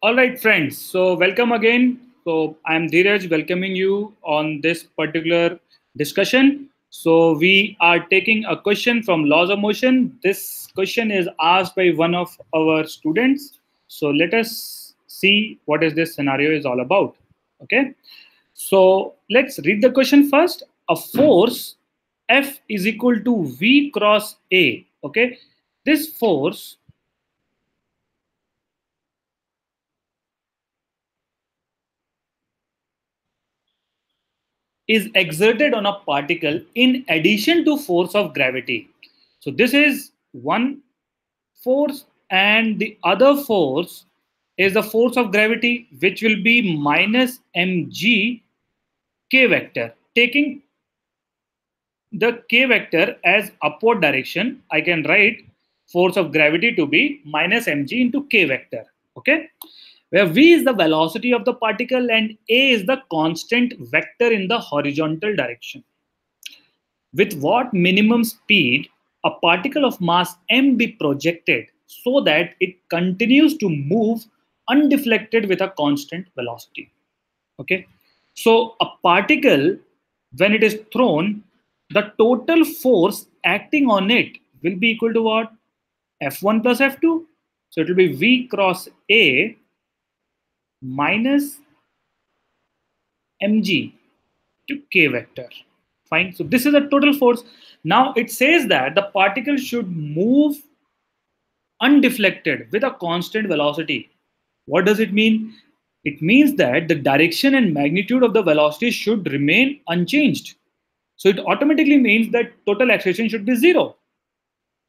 All right, friends. So, welcome again. So, I'm Dheeraj welcoming you on this particular discussion. So, we are taking a question from Laws of Motion. This question is asked by one of our students. So, let us see what is this scenario is all about. Okay. So, let's read the question first. A force F is equal to V cross A. Okay. This force is exerted on a particle in addition to force of gravity. So this is one force, and the other force is the force of gravity, which will be minus mg k vector. Taking the k vector as upward direction, I can write force of gravity to be minus mg into k vector. Okay, where v is the velocity of the particle and a is the constant vector in the horizontal direction. With what minimum speed a particle of mass m be projected so that it continues to move undeflected with a constant velocity? Okay, so a particle, when it is thrown, the total force acting on it will be equal to what? F1 plus F2. So it will be V cross A minus mg to k vector. Fine. So this is the total force. Now it says that the particle should move undeflected with a constant velocity. What does it mean? It means that the direction and magnitude of the velocity should remain unchanged. So it automatically means that total acceleration should be zero.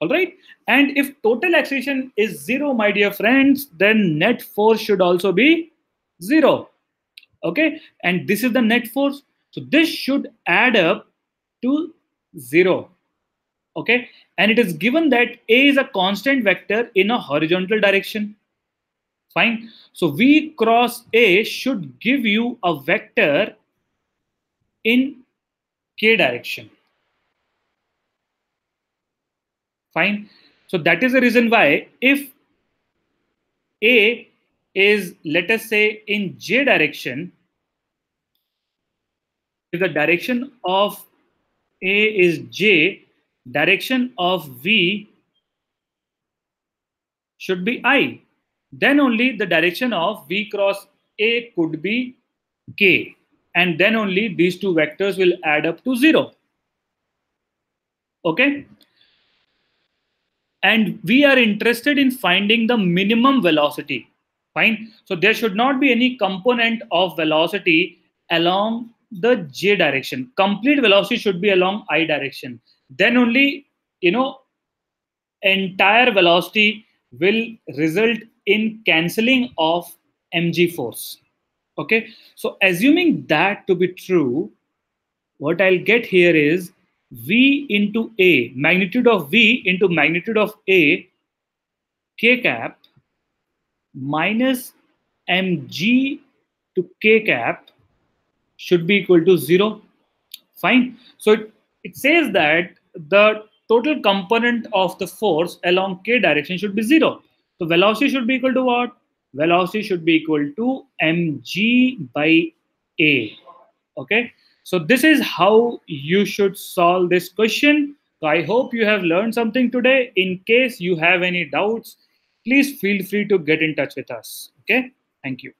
All right. And if total acceleration is zero, my dear friends, then net force should also be zero. Okay, and this is the net force, so this should add up to 0. Okay, and it is given that a is a constant vector in a horizontal direction. Fine, so v cross a should give you a vector in k direction. Fine, so that is the reason why if a is, let us say, in j direction, if the direction of a is j, direction of v should be I. Then only the direction of v cross a could be k. And then only these two vectors will add up to 0. Okay? And we are interested in finding the minimum velocity. Fine. So there should not be any component of velocity along the j direction. Complete velocity should be along I direction. Then only, entire velocity will result in cancelling of mg force. Okay, so assuming that to be true, what I'll get here is v into a, magnitude of v into magnitude of a, k cap minus mg to k cap should be equal to 0. Fine. So it says that the total component of the force along k direction should be 0. So velocity should be equal to what? Velocity should be equal to mg by a. Okay. So this is how you should solve this question. So I hope you have learned something today. In case you have any doubts, please feel free to get in touch with us. Okay. Thank you.